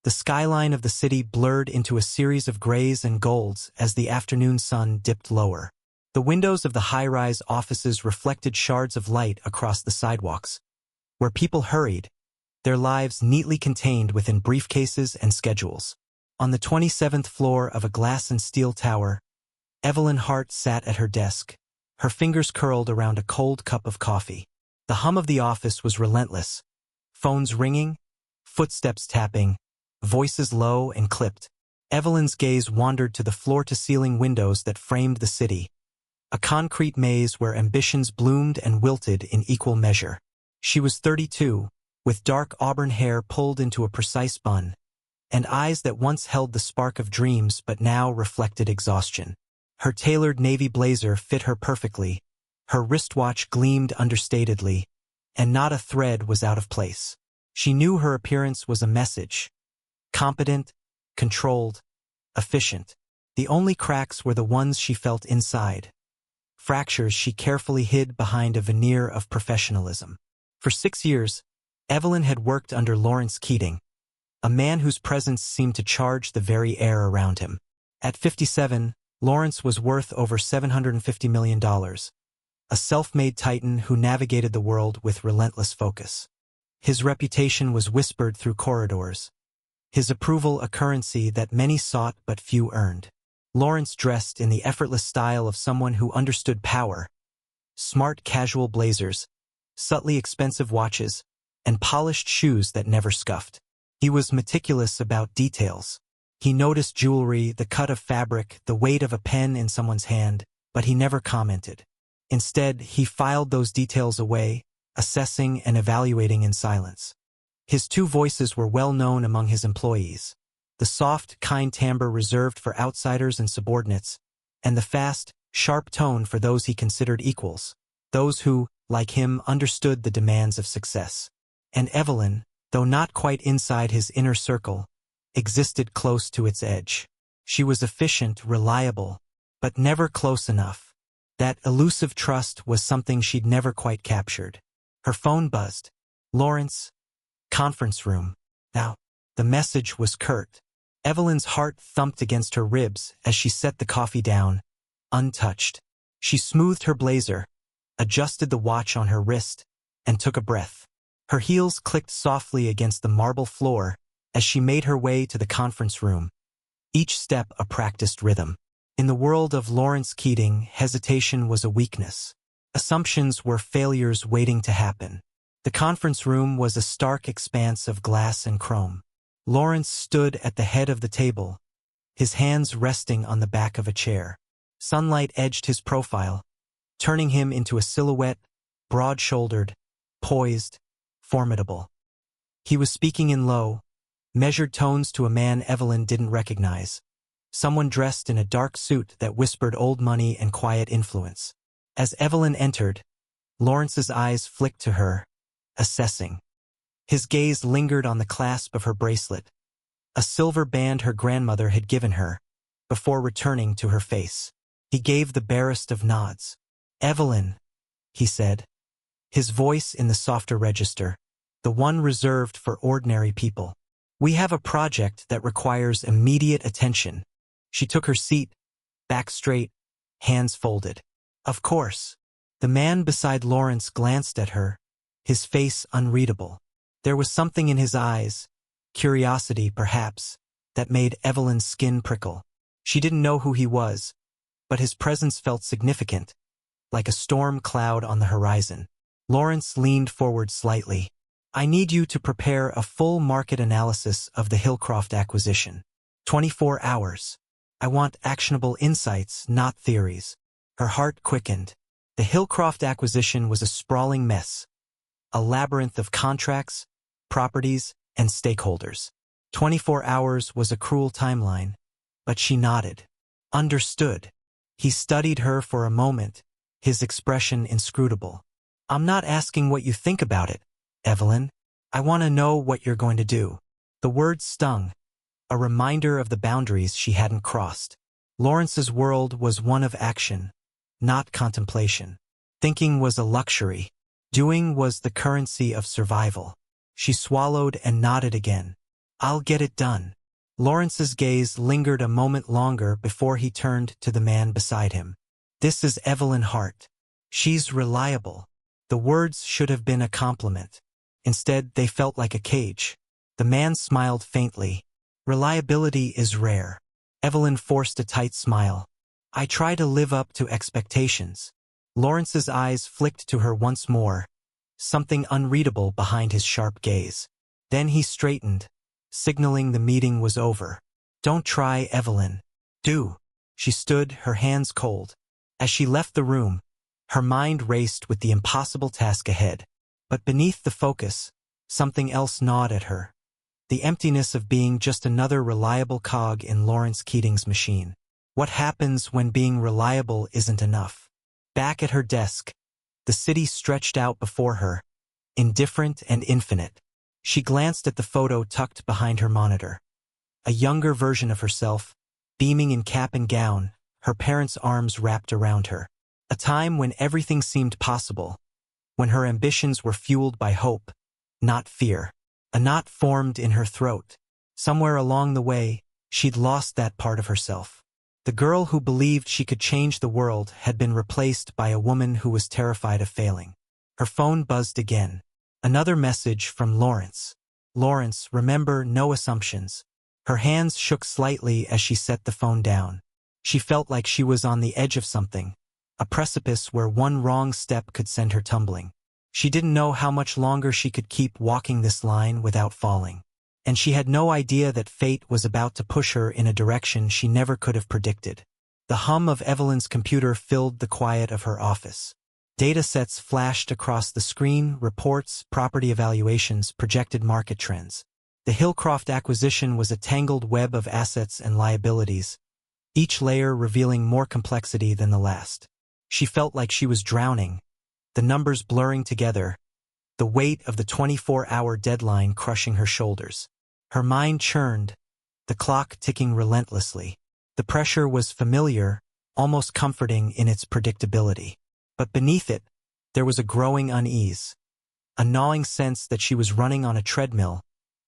The skyline of the city blurred into a series of grays and golds as the afternoon sun dipped lower. The windows of the high-rise offices reflected shards of light across the sidewalks, where people hurried, their lives neatly contained within briefcases and schedules. On the 27th floor of a glass and steel tower, Evelyn Hart sat at her desk, her fingers curled around a cold cup of coffee. The hum of the office was relentless. Phones ringing, footsteps tapping, voices low and clipped. Evelyn's gaze wandered to the floor-to-ceiling windows that framed the city, a concrete maze where ambitions bloomed and wilted in equal measure. She was 32, with dark auburn hair pulled into a precise bun, and eyes that once held the spark of dreams but now reflected exhaustion. Her tailored navy blazer fit her perfectly, her wristwatch gleamed understatedly, and not a thread was out of place. She knew her appearance was a message. Competent, controlled, efficient. The only cracks were the ones she felt inside. Fractures she carefully hid behind a veneer of professionalism. For 6 years, Evelyn had worked under Lawrence Keating, a man whose presence seemed to charge the very air around him. At 57, Lawrence was worth over $750 million, a self-made titan who navigated the world with relentless focus. His reputation was whispered through corridors, his approval a currency that many sought but few earned. Lawrence dressed in the effortless style of someone who understood power: smart casual blazers, subtly expensive watches, and polished shoes that never scuffed. He was meticulous about details. He noticed jewelry, the cut of fabric, the weight of a pen in someone's hand, but he never commented. Instead, he filed those details away, assessing and evaluating in silence. His two voices were well known among his employees: the soft, kind timbre reserved for outsiders and subordinates, and the fast, sharp tone for those he considered equals, those who, like him, understood the demands of success. And Evelyn, though not quite inside his inner circle, existed close to its edge. She was efficient, reliable, but never close enough. That elusive trust was something she'd never quite captured. Her phone buzzed. Lawrence. Conference room. Now. The message was curt. Evelyn's heart thumped against her ribs as she set the coffee down, untouched. She smoothed her blazer, adjusted the watch on her wrist, and took a breath. Her heels clicked softly against the marble floor as she made her way to the conference room, each step a practiced rhythm. In the world of Lawrence Keating, hesitation was a weakness. Assumptions were failures waiting to happen. The conference room was a stark expanse of glass and chrome. Lawrence stood at the head of the table, his hands resting on the back of a chair. Sunlight edged his profile, turning him into a silhouette, broad-shouldered, poised, formidable. He was speaking in low, measured tones to a man Evelyn didn't recognize, someone dressed in a dark suit that whispered old money and quiet influence. As Evelyn entered, Lawrence's eyes flicked to her, assessing. His gaze lingered on the clasp of her bracelet, a silver band her grandmother had given her, before returning to her face. He gave the barest of nods. "Evelyn," he said, his voice in the softer register, the one reserved for ordinary people. "We have a project that requires immediate attention." She took her seat, back straight, hands folded. "Of course." The man beside Lawrence glanced at her, his face unreadable. There was something in his eyes, curiosity perhaps, that made Evelyn's skin prickle. She didn't know who he was, but his presence felt significant, like a storm cloud on the horizon. Lawrence leaned forward slightly. "I need you to prepare a full market analysis of the Hillcroft acquisition. 24 hours. I want actionable insights, not theories." Her heart quickened. The Hillcroft acquisition was a sprawling mess, a labyrinth of contracts, properties, and stakeholders. 24 hours was a cruel timeline, but she nodded. Understood. He studied her for a moment, his expression inscrutable. "I'm not asking what you think about it, Evelyn. I want to know what you're going to do." The words stung, a reminder of the boundaries she hadn't crossed. Lawrence's world was one of action, not contemplation. Thinking was a luxury. Doing was the currency of survival. She swallowed and nodded again. I'll get it done. Lawrence's gaze lingered a moment longer before he turned to the man beside him. This is Evelyn Hart. She's reliable. The words should have been a compliment. Instead, they felt like a cage. The man smiled faintly. Reliability is rare. Evelyn forced a tight smile. I try to live up to expectations. Lawrence's eyes flicked to her once more, something unreadable behind his sharp gaze. Then he straightened, signaling the meeting was over. Don't try, Evelyn. Do. She stood, her hands cold. As she left the room, her mind raced with the impossible task ahead. But beneath the focus, something else gnawed at her. The emptiness of being just another reliable cog in Lawrence Keating's machine. What happens when being reliable isn't enough? Back at her desk, the city stretched out before her, indifferent and infinite. She glanced at the photo tucked behind her monitor. A younger version of herself, beaming in cap and gown, her parents' arms wrapped around her. A time when everything seemed possible, when her ambitions were fueled by hope, not fear. A knot formed in her throat. Somewhere along the way, she'd lost that part of herself. The girl who believed she could change the world had been replaced by a woman who was terrified of failing. Her phone buzzed again. Another message from Lawrence. Lawrence, remember, no assumptions. Her hands shook slightly as she set the phone down. She felt like she was on the edge of something, a precipice where one wrong step could send her tumbling. She didn't know how much longer she could keep walking this line without falling. And she had no idea that fate was about to push her in a direction she never could have predicted. The hum of Evelyn's computer filled the quiet of her office. Data sets flashed across the screen, reports, property evaluations, projected market trends. The Hillcroft acquisition was a tangled web of assets and liabilities, each layer revealing more complexity than the last. She felt like she was drowning, the numbers blurring together, the weight of the 24-hour deadline crushing her shoulders. Her mind churned, the clock ticking relentlessly. The pressure was familiar, almost comforting in its predictability. But beneath it, there was a growing unease, a gnawing sense that she was running on a treadmill,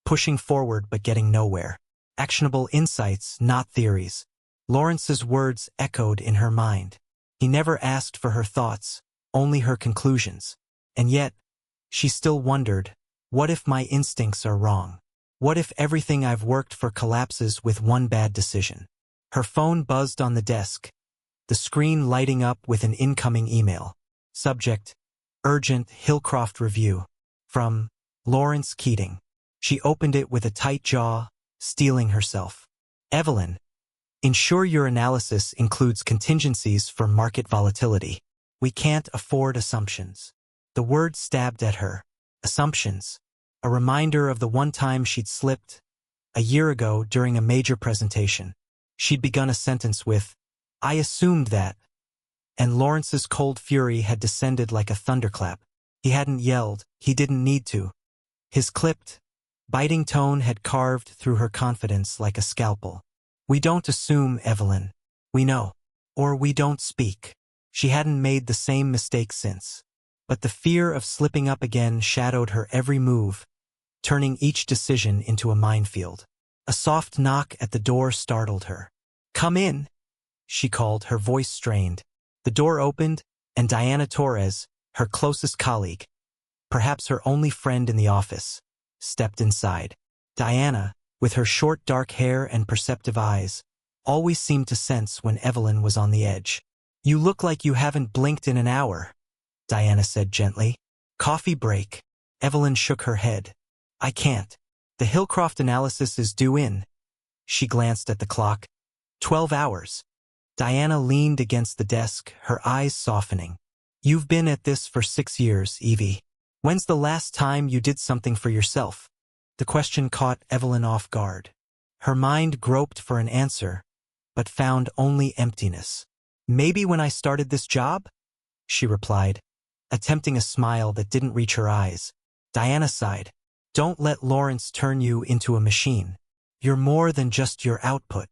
pushing forward but getting nowhere. Actionable insights, not theories. Lawrence's words echoed in her mind. He never asked for her thoughts, only her conclusions. And yet, she still wondered, what if my instincts are wrong? What if everything I've worked for collapses with one bad decision? Her phone buzzed on the desk, the screen lighting up with an incoming email. Subject: Urgent Hillcroft Review. From Lawrence Keating. She opened it with a tight jaw, steeling herself. Evelyn, ensure your analysis includes contingencies for market volatility. We can't afford assumptions. The word stabbed at her. Assumptions. A reminder of the one time she'd slipped, a year ago during a major presentation. She'd begun a sentence with, I assumed that. And Lawrence's cold fury had descended like a thunderclap. He hadn't yelled, he didn't need to. His clipped, biting tone had carved through her confidence like a scalpel. We don't assume, Evelyn. We know. Or we don't speak. She hadn't made the same mistake since. But the fear of slipping up again shadowed her every move, turning each decision into a minefield. A soft knock at the door startled her. Come in, she called, her voice strained. The door opened, and Diana Torres, her closest colleague, perhaps her only friend in the office, stepped inside. Diana, with her short dark hair and perceptive eyes, always seemed to sense when Evelyn was on the edge. You look like you haven't blinked in an hour, Diana said gently. Coffee break. Evelyn shook her head. I can't. The Hillcroft analysis is due in. She glanced at the clock. 12 hours. Diana leaned against the desk, her eyes softening. You've been at this for 6 years, Evie. When's the last time you did something for yourself? The question caught Evelyn off guard. Her mind groped for an answer, but found only emptiness. Maybe when I started this job? She replied, attempting a smile that didn't reach her eyes. Diana sighed. Don't let Lawrence turn you into a machine. You're more than just your output.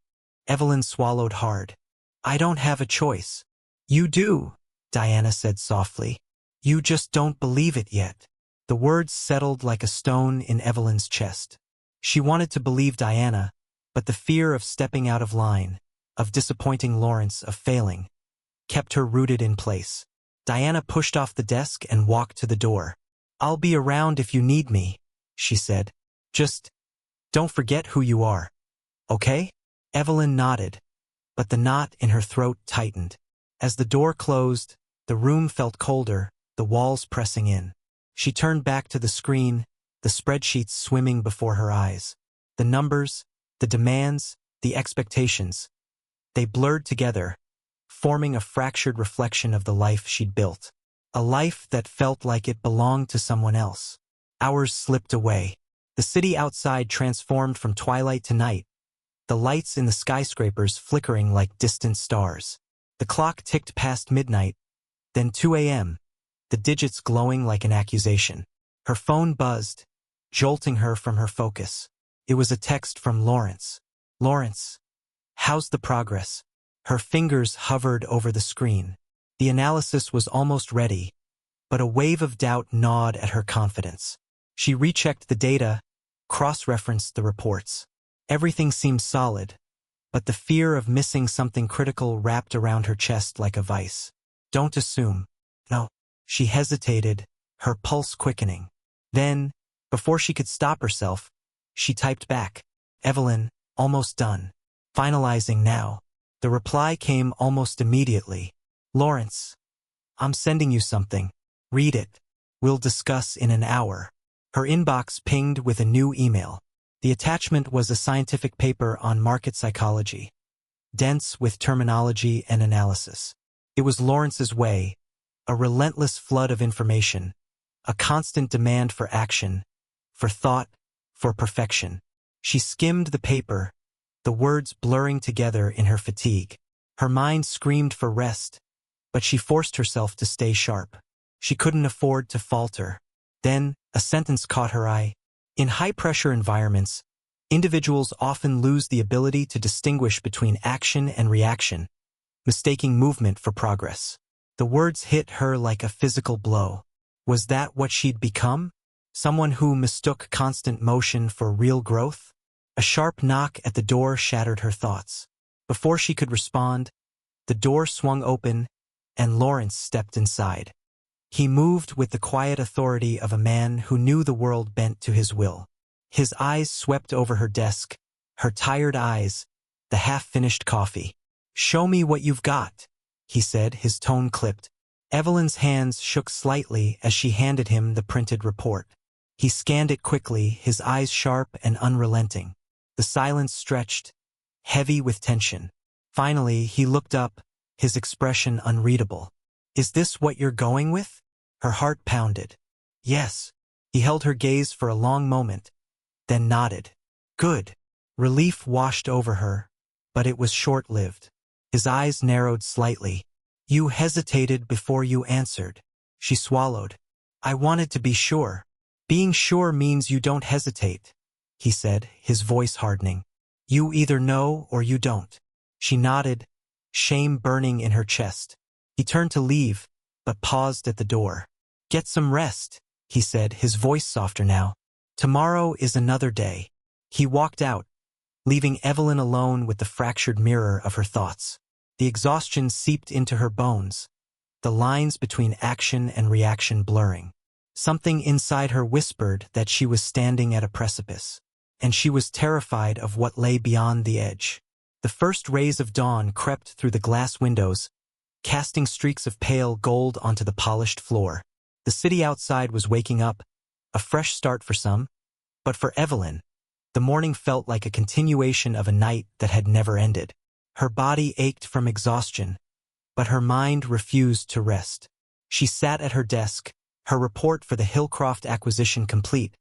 Evelyn swallowed hard. I don't have a choice. You do, Diana said softly. You just don't believe it yet. The words settled like a stone in Evelyn's chest. She wanted to believe Diana, but the fear of stepping out of line, of disappointing Lawrence, of failing, kept her rooted in place. Diana pushed off the desk and walked to the door. "I'll be around if you need me," she said. "Just don't forget who you are, okay?" Evelyn nodded, but the knot in her throat tightened. As the door closed, the room felt colder, the walls pressing in. She turned back to the screen, the spreadsheets swimming before her eyes. The numbers, the demands, the expectations. They blurred together, forming a fractured reflection of the life she'd built. A life that felt like it belonged to someone else. Hours slipped away. The city outside transformed from twilight to night, the lights in the skyscrapers flickering like distant stars. The clock ticked past midnight, then 2 a.m., the digits glowing like an accusation. Her phone buzzed, jolting her from her focus. It was a text from Lawrence. "Lawrence, how's the progress?" Her fingers hovered over the screen. The analysis was almost ready, but a wave of doubt gnawed at her confidence. She rechecked the data, cross-referenced the reports. Everything seemed solid, but the fear of missing something critical wrapped around her chest like a vice. "Don't assume." "No." She hesitated, her pulse quickening. Then, before she could stop herself, she typed back, "Evelyn, almost done. Finalizing now." The reply came almost immediately. "Lawrence, I'm sending you something. Read it. We'll discuss in an hour." Her inbox pinged with a new email. The attachment was a scientific paper on market psychology, dense with terminology and analysis. It was Lawrence's way, a relentless flood of information, a constant demand for action, for thought, for perfection. She skimmed the paper, the words blurring together in her fatigue. Her mind screamed for rest, but she forced herself to stay sharp. She couldn't afford to falter. Then, a sentence caught her eye. In high-pressure environments, individuals often lose the ability to distinguish between action and reaction, mistaking movement for progress. The words hit her like a physical blow. Was that what she'd become? Someone who mistook constant motion for real growth? A sharp knock at the door shattered her thoughts. Before she could respond, the door swung open, and Lawrence stepped inside. He moved with the quiet authority of a man who knew the world bent to his will. His eyes swept over her desk, her tired eyes, the half-finished coffee. "Show me what you've got," he said, his tone clipped. Evelyn's hands shook slightly as she handed him the printed report. He scanned it quickly, his eyes sharp and unrelenting. The silence stretched, heavy with tension. Finally, he looked up, his expression unreadable. "Is this what you're going with?" Her heart pounded. "Yes." He held her gaze for a long moment, then nodded. "Good." Relief washed over her, but it was short-lived. His eyes narrowed slightly. "You hesitated before you answered." She swallowed. "I wanted to be sure." "Being sure means you don't hesitate," he said, his voice hardening. "You either know or you don't." She nodded, shame burning in her chest. He turned to leave, but paused at the door. "Get some rest," he said, his voice softer now. "Tomorrow is another day." He walked out, leaving Evelyn alone with the fractured mirror of her thoughts. The exhaustion seeped into her bones, the lines between action and reaction blurring. Something inside her whispered that she was standing at a precipice, and she was terrified of what lay beyond the edge. The first rays of dawn crept through the glass windows, casting streaks of pale gold onto the polished floor. The city outside was waking up, a fresh start for some, but for Evelyn, the morning felt like a continuation of a night that had never ended. Her body ached from exhaustion, but her mind refused to rest. She sat at her desk, her report for the Hillcroft acquisition complete,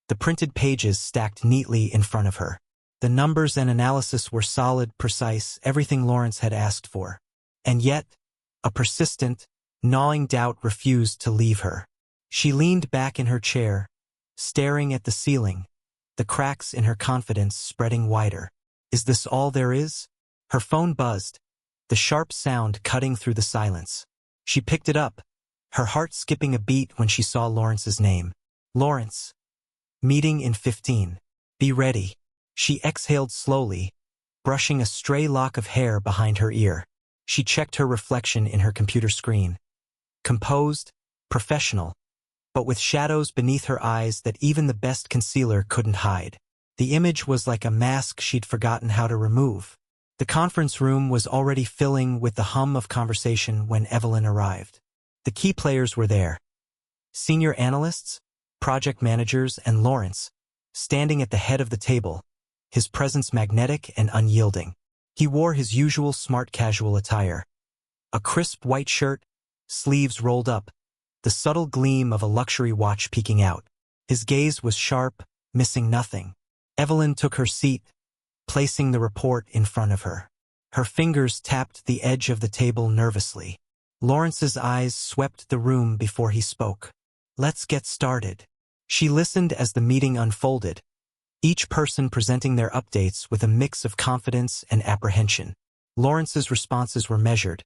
the printed pages stacked neatly in front of her. The numbers and analysis were solid, precise, everything Lawrence had asked for. And yet, a persistent, gnawing doubt refused to leave her. She leaned back in her chair, staring at the ceiling, the cracks in her confidence spreading wider. Is this all there is? Her phone buzzed, the sharp sound cutting through the silence. She picked it up, her heart skipping a beat when she saw Lawrence's name. "Lawrence. Meeting in 15. Be ready. She exhaled slowly, brushing a stray lock of hair behind her ear. She checked her reflection in her computer screen. Composed, professional, but with shadows beneath her eyes that even the best concealer couldn't hide. The image was like a mask she'd forgotten how to remove. The conference room was already filling with the hum of conversation when Evelyn arrived. The key players were there. Senior analysts, project managers, and Lawrence, standing at the head of the table, his presence magnetic and unyielding. He wore his usual smart casual attire. A crisp white shirt, sleeves rolled up, the subtle gleam of a luxury watch peeking out. His gaze was sharp, missing nothing. Evelyn took her seat, placing the report in front of her. Her fingers tapped the edge of the table nervously. Lawrence's eyes swept the room before he spoke. Let's get started. She listened as the meeting unfolded, each person presenting their updates with a mix of confidence and apprehension. Lawrence's responses were measured,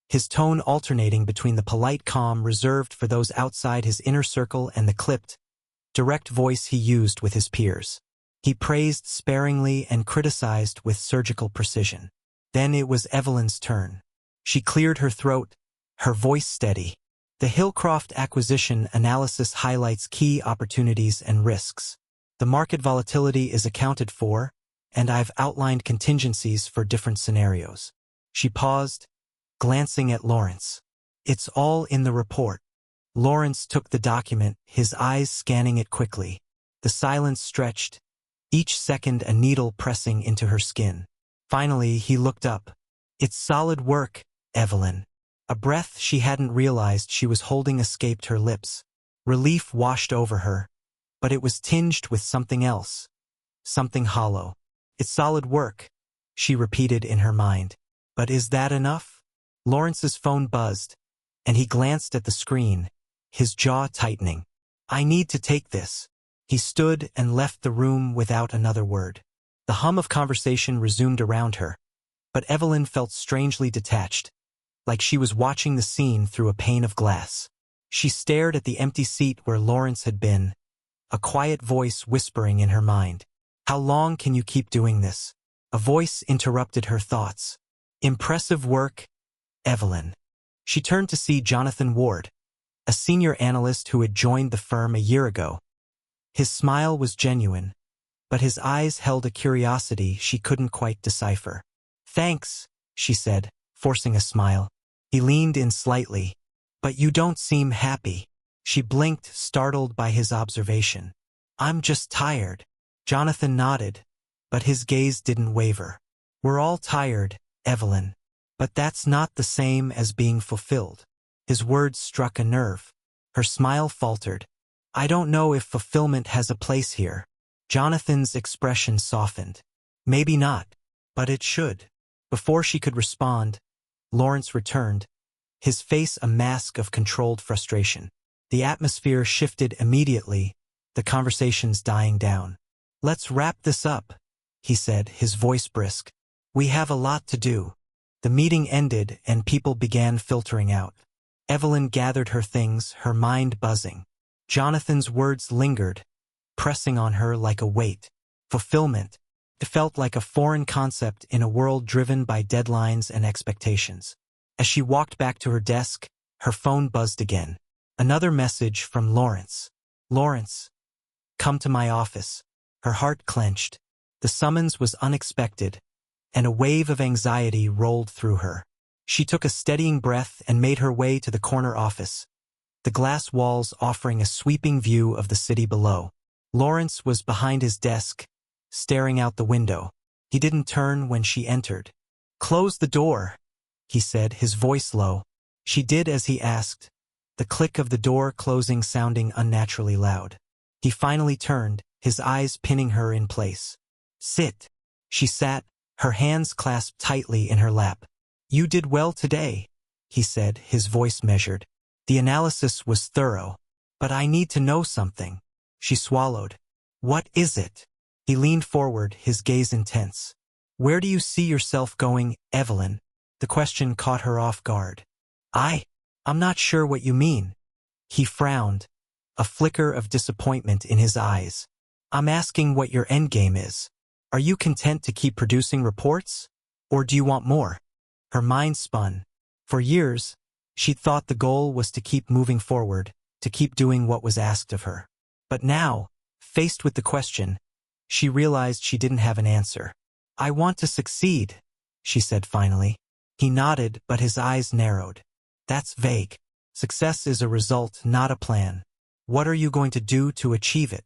his tone alternating between the polite calm reserved for those outside his inner circle and the clipped, direct voice he used with his peers. He praised sparingly and criticized with surgical precision. Then it was Evelyn's turn. She cleared her throat, her voice steady. The Hillcroft acquisition analysis highlights key opportunities and risks. The market volatility is accounted for, and I've outlined contingencies for different scenarios. She paused, glancing at Lawrence. It's all in the report. Lawrence took the document, his eyes scanning it quickly. The silence stretched, each second a needle pressing into her skin. Finally, he looked up. It's solid work, Evelyn. A breath she hadn't realized she was holding escaped her lips. Relief washed over her, but it was tinged with something else. Something hollow. It's solid work, she repeated in her mind. But is that enough? Lawrence's phone buzzed, and he glanced at the screen, his jaw tightening. I need to take this. He stood and left the room without another word. The hum of conversation resumed around her, but Evelyn felt strangely detached, like she was watching the scene through a pane of glass. She stared at the empty seat where Lawrence had been, a quiet voice whispering in her mind. How long can you keep doing this? A voice interrupted her thoughts. Impressive work, Evelyn. She turned to see Jonathan Ward, a senior analyst who had joined the firm a year ago. His smile was genuine, but his eyes held a curiosity she couldn't quite decipher. Thanks, she said, forcing a smile. He leaned in slightly. But you don't seem happy. She blinked, startled by his observation. I'm just tired. Jonathan nodded, but his gaze didn't waver. We're all tired, Evelyn. But that's not the same as being fulfilled. His words struck a nerve. Her smile faltered. I don't know if fulfillment has a place here. Jonathan's expression softened. Maybe not, but it should. Before she could respond, Lawrence returned, his face a mask of controlled frustration. The atmosphere shifted immediately, the conversations dying down. Let's wrap this up, he said, his voice brisk. We have a lot to do. The meeting ended and people began filtering out. Evelyn gathered her things, her mind buzzing. Jonathan's words lingered, pressing on her like a weight. Fulfillment. It felt like a foreign concept in a world driven by deadlines and expectations. As she walked back to her desk, her phone buzzed again. Another message from Lawrence. Lawrence, come to my office. Her heart clenched. The summons was unexpected, and a wave of anxiety rolled through her. She took a steadying breath and made her way to the corner office, the glass walls offering a sweeping view of the city below. Lawrence was behind his desk, staring out the window. He didn't turn when she entered. Close the door, he said, his voice low. She did as he asked, the click of the door closing sounding unnaturally loud. He finally turned, his eyes pinning her in place. Sit. She sat, her hands clasped tightly in her lap. You did well today, he said, his voice measured. The analysis was thorough. But I need to know something. She swallowed. What is it? He leaned forward, his gaze intense. Where do you see yourself going, Evelyn? The question caught her off guard. I'm not sure what you mean. He frowned, a flicker of disappointment in his eyes. I'm asking what your endgame is. Are you content to keep producing reports? Or do you want more? Her mind spun. For years, she'd thought the goal was to keep moving forward, to keep doing what was asked of her. But now, faced with the question, she realized she didn't have an answer. I want to succeed, she said finally. He nodded, but his eyes narrowed. That's vague. Success is a result, not a plan. What are you going to do to achieve it?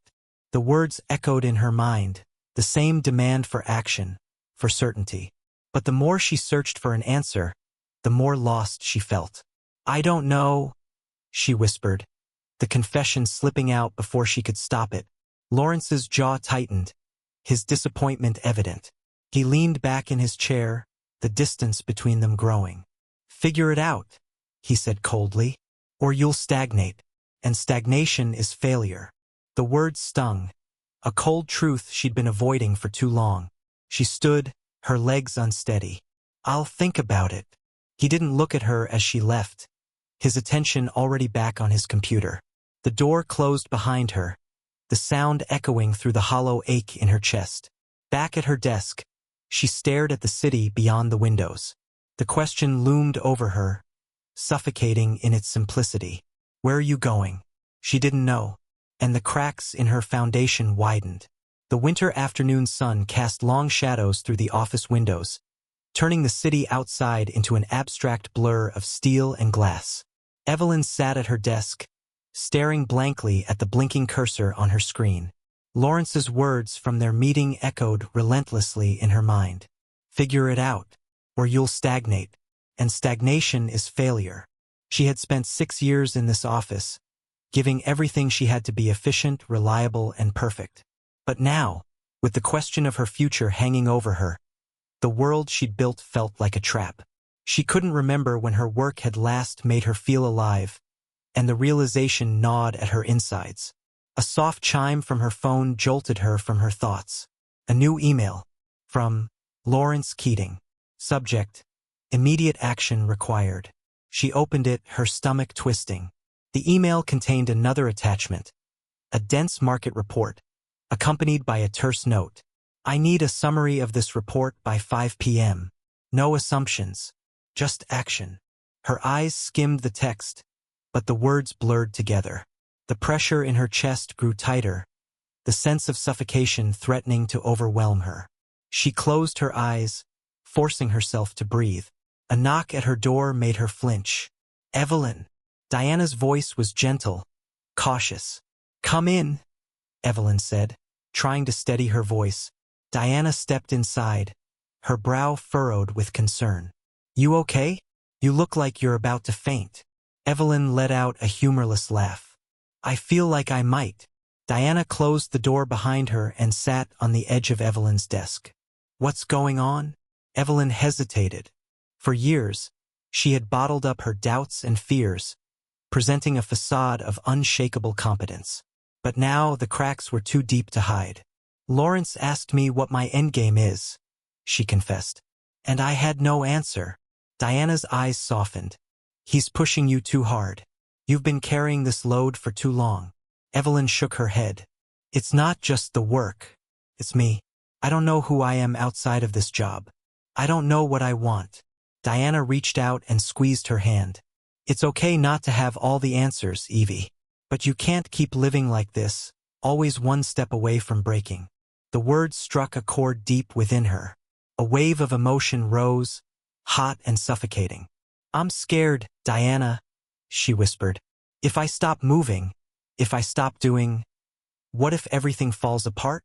The words echoed in her mind, the same demand for action, for certainty. But the more she searched for an answer, the more lost she felt. I don't know, she whispered, the confession slipping out before she could stop it. Lawrence's jaw tightened, his disappointment evident. He leaned back in his chair, the distance between them growing. Figure it out, he said coldly, or you'll stagnate. And stagnation is failure. The words stung, a cold truth she'd been avoiding for too long. She stood, her legs unsteady. I'll think about it. He didn't look at her as she left, his attention already back on his computer. The door closed behind her, the sound echoing through the hollow ache in her chest. Back at her desk, she stared at the city beyond the windows. The question loomed over her, suffocating in its simplicity. Where are you going? She didn't know, and the cracks in her foundation widened. The winter afternoon sun cast long shadows through the office windows, turning the city outside into an abstract blur of steel and glass. Evelyn sat at her desk, staring blankly at the blinking cursor on her screen. Lawrence's words from their meeting echoed relentlessly in her mind. Figure it out, or you'll stagnate, and stagnation is failure. She had spent 6 years in this office, giving everything she had to be efficient, reliable, and perfect. But now, with the question of her future hanging over her, the world she'd built felt like a trap. She couldn't remember when her work had last made her feel alive, and the realization gnawed at her insides. A soft chime from her phone jolted her from her thoughts. A new email. From Lawrence Keating. Subject: Immediate action required. She opened it, her stomach twisting. The email contained another attachment, a dense market report, accompanied by a terse note. I need a summary of this report by 5 p.m. No assumptions, just action. Her eyes skimmed the text, but the words blurred together. The pressure in her chest grew tighter, the sense of suffocation threatening to overwhelm her. She closed her eyes, forcing herself to breathe. A knock at her door made her flinch. Evelyn. Diana's voice was gentle, cautious. Come in, Evelyn said, trying to steady her voice. Diana stepped inside, her brow furrowed with concern. You okay? You look like you're about to faint. Evelyn let out a humorless laugh. I feel like I might. Diana closed the door behind her and sat on the edge of Evelyn's desk. What's going on? Evelyn hesitated. For years, she had bottled up her doubts and fears, presenting a facade of unshakable competence. But now the cracks were too deep to hide. Lawrence asked me what my endgame is, she confessed. And I had no answer. Diana's eyes softened. He's pushing you too hard. You've been carrying this load for too long. Evelyn shook her head. It's not just the work. It's me. I don't know who I am outside of this job. I don't know what I want. Diana reached out and squeezed her hand. It's okay not to have all the answers, Evie. But you can't keep living like this, always one step away from breaking. The words struck a chord deep within her. A wave of emotion rose, hot and suffocating. I'm scared, Diana, she whispered. If I stop moving, if I stop doing, what if everything falls apart?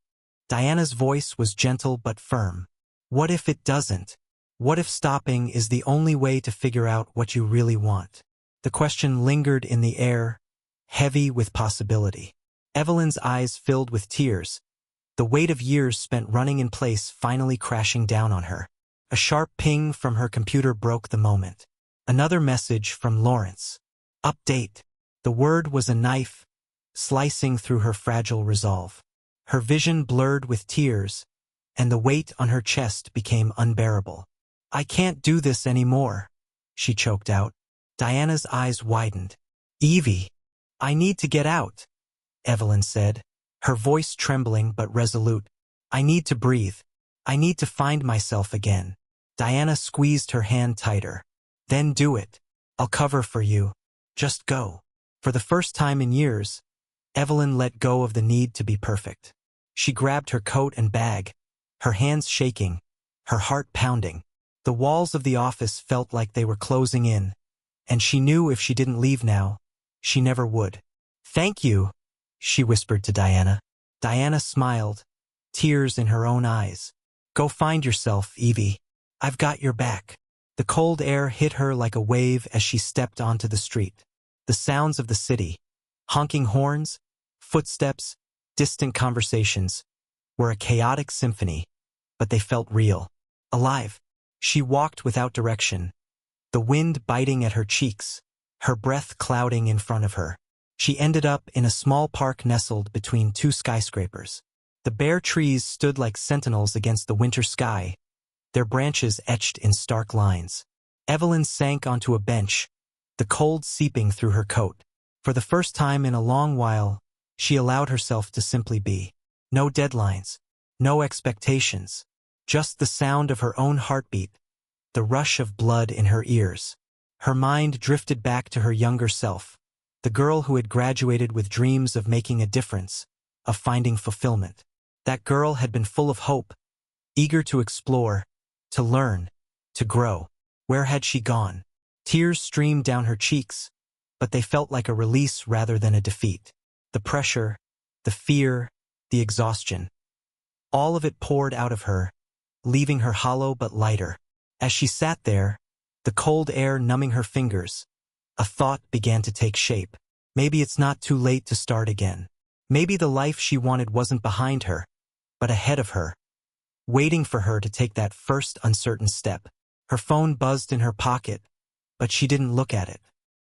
Diana's voice was gentle but firm. What if it doesn't? What if stopping is the only way to figure out what you really want? The question lingered in the air, heavy with possibility. Evelyn's eyes filled with tears, the weight of years spent running in place finally crashing down on her. A sharp ping from her computer broke the moment. Another message from Lawrence. Update. The word was a knife, slicing through her fragile resolve. Her vision blurred with tears, and the weight on her chest became unbearable. I can't do this anymore, she choked out. Diana's eyes widened. Evie, I need to get out, Evelyn said, her voice trembling but resolute. "I need to breathe. I need to find myself again." Diana squeezed her hand tighter. "Then do it. I'll cover for you. Just go." For the first time in years, Evelyn let go of the need to be perfect. She grabbed her coat and bag, her hands shaking, her heart pounding. The walls of the office felt like they were closing in, and she knew if she didn't leave now, she never would. "Thank you," she whispered to Diana. Diana smiled, tears in her own eyes. "Go find yourself, Evie. I've got your back." The cold air hit her like a wave as she stepped onto the street. The sounds of the city, honking horns, footsteps, distant conversations, were a chaotic symphony, but they felt real, alive. She walked without direction, the wind biting at her cheeks, her breath clouding in front of her. She ended up in a small park nestled between two skyscrapers. The bare trees stood like sentinels against the winter sky, their branches etched in stark lines. Evelyn sank onto a bench, the cold seeping through her coat. For the first time in a long while, she allowed herself to simply be. No deadlines, no expectations, just the sound of her own heartbeat, the rush of blood in her ears. Her mind drifted back to her younger self, the girl who had graduated with dreams of making a difference, of finding fulfillment. That girl had been full of hope, eager to explore, to learn, to grow. Where had she gone? Tears streamed down her cheeks, but they felt like a release rather than a defeat. The pressure, the fear, the exhaustion. All of it poured out of her, leaving her hollow but lighter. As she sat there, the cold air numbing her fingers, a thought began to take shape. Maybe it's not too late to start again. Maybe the life she wanted wasn't behind her, but ahead of her, waiting for her to take that first uncertain step. Her phone buzzed in her pocket, but she didn't look at it.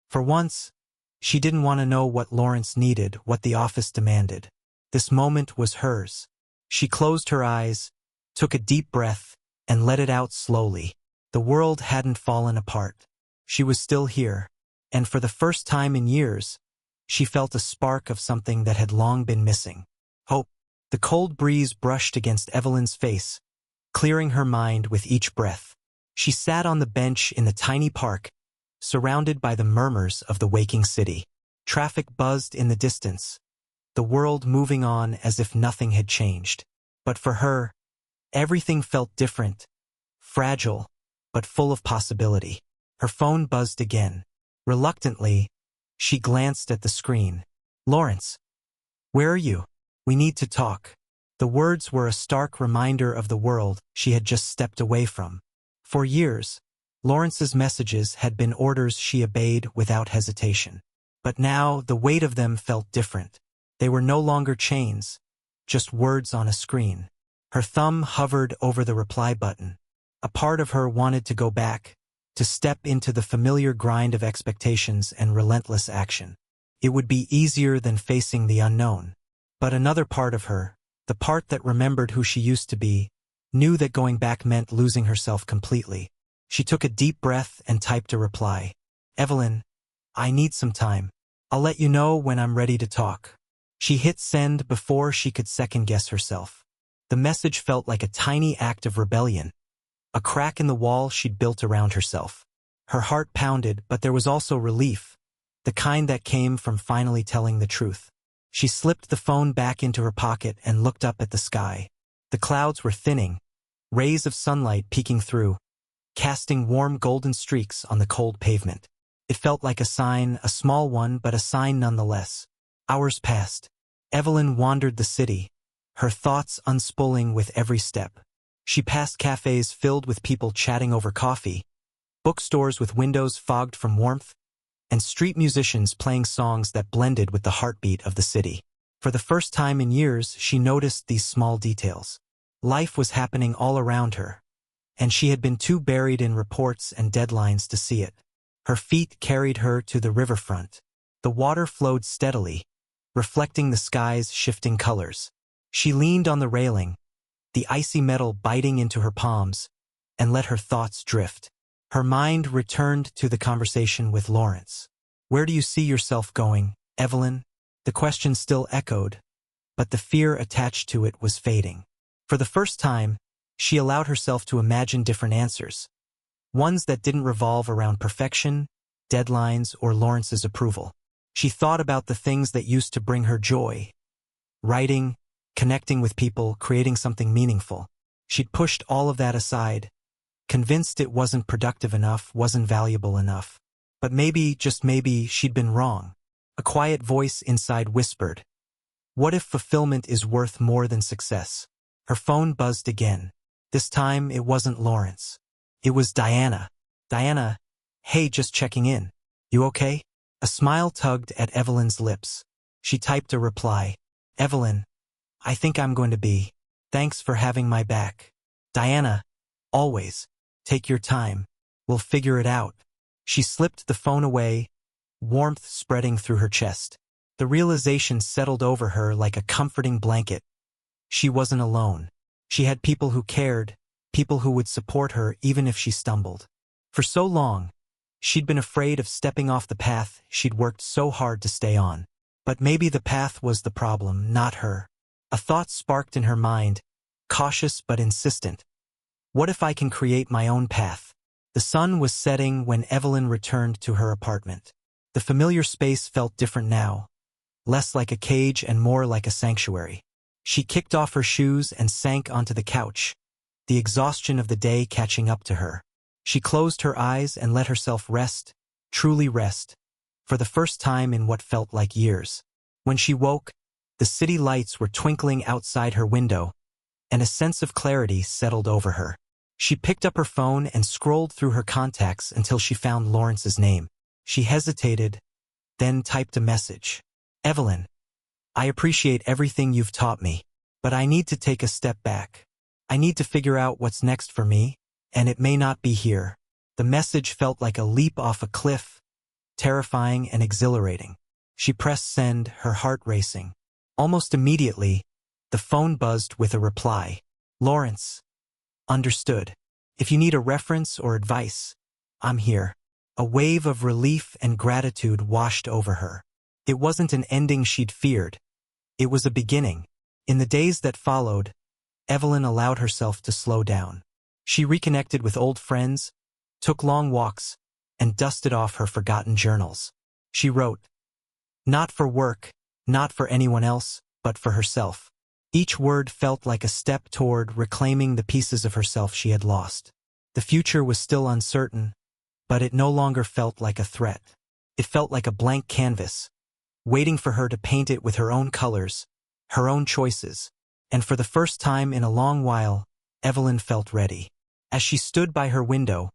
For once, she didn't want to know what Lawrence needed, what the office demanded. This moment was hers. She closed her eyes, took a deep breath, and let it out slowly. The world hadn't fallen apart. She was still here, and for the first time in years, she felt a spark of something that had long been missing. Hope. The cold breeze brushed against Evelyn's face, clearing her mind with each breath. She sat on the bench in the tiny park, surrounded by the murmurs of the waking city. Traffic buzzed in the distance, the world moving on as if nothing had changed. But for her, everything felt different, fragile, but full of possibility. Her phone buzzed again. Reluctantly, she glanced at the screen. "Lawrence, where are you? We need to talk." The words were a stark reminder of the world she had just stepped away from. For years, Lawrence's messages had been orders she obeyed without hesitation. But now the weight of them felt different. They were no longer chains, just words on a screen. Her thumb hovered over the reply button. A part of her wanted to go back, to step into the familiar grind of expectations and relentless action. It would be easier than facing the unknown. But another part of her, the part that remembered who she used to be, knew that going back meant losing herself completely. She took a deep breath and typed a reply. "Evelyn, I need some time. I'll let you know when I'm ready to talk." She hit send before she could second-guess herself. The message felt like a tiny act of rebellion, a crack in the wall she'd built around herself. Her heart pounded, but there was also relief, the kind that came from finally telling the truth. She slipped the phone back into her pocket and looked up at the sky. The clouds were thinning, rays of sunlight peeking through, casting warm golden streaks on the cold pavement. It felt like a sign, a small one, but a sign nonetheless. Hours passed. Evelyn wandered the city, her thoughts unspooling with every step. She passed cafes filled with people chatting over coffee, bookstores with windows fogged from warmth, and street musicians playing songs that blended with the heartbeat of the city. For the first time in years, she noticed these small details. Life was happening all around her, and she had been too buried in reports and deadlines to see it. Her feet carried her to the riverfront. The water flowed steadily, reflecting the sky's shifting colors. She leaned on the railing, the icy metal biting into her palms, and let her thoughts drift. Her mind returned to the conversation with Lawrence. "Where do you see yourself going, Evelyn?" The question still echoed, but the fear attached to it was fading. For the first time, she allowed herself to imagine different answers, ones that didn't revolve around perfection, deadlines, or Lawrence's approval. She thought about the things that used to bring her joy: writing, connecting with people, creating something meaningful. She'd pushed all of that aside, convinced it wasn't productive enough, wasn't valuable enough. But maybe, just maybe, she'd been wrong. A quiet voice inside whispered, "What if fulfillment is worth more than success?" Her phone buzzed again. This time, it wasn't Lawrence. It was Diana. "Diana, hey, just checking in. You okay?" A smile tugged at Evelyn's lips. She typed a reply. "Evelyn, I think I'm going to be. Thanks for having my back. Diana, always. Take your time. We'll figure it out." She slipped the phone away, warmth spreading through her chest. The realization settled over her like a comforting blanket. She wasn't alone. She had people who cared, people who would support her even if she stumbled. For so long, she'd been afraid of stepping off the path she'd worked so hard to stay on. But maybe the path was the problem, not her. A thought sparked in her mind, cautious but insistent. What if I can create my own path? The sun was setting when Evelyn returned to her apartment. The familiar space felt different now, less like a cage and more like a sanctuary. She kicked off her shoes and sank onto the couch, the exhaustion of the day catching up to her. She closed her eyes and let herself rest, truly rest, for the first time in what felt like years. When she woke, the city lights were twinkling outside her window, and a sense of clarity settled over her. She picked up her phone and scrolled through her contacts until she found Lawrence's name. She hesitated, then typed a message. "Evelyn, I appreciate everything you've taught me, but I need to take a step back. I need to figure out what's next for me, and it may not be here." The message felt like a leap off a cliff, terrifying and exhilarating. She pressed send, her heart racing. Almost immediately, the phone buzzed with a reply. "Lawrence. Understood. If you need a reference or advice, I'm here." A wave of relief and gratitude washed over her. It wasn't an ending she'd feared. It was a beginning. In the days that followed, Evelyn allowed herself to slow down. She reconnected with old friends, took long walks, and dusted off her forgotten journals. She wrote, not for work, not for anyone else, but for herself. Each word felt like a step toward reclaiming the pieces of herself she had lost. The future was still uncertain, but it no longer felt like a threat. It felt like a blank canvas, waiting for her to paint it with her own colors, her own choices. And for the first time in a long while, Evelyn felt ready. As she stood by her window,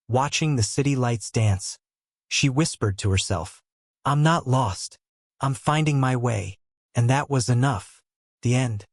watching the city lights dance, she whispered to herself, "I'm not lost. I'm finding my way." And that was enough. The end.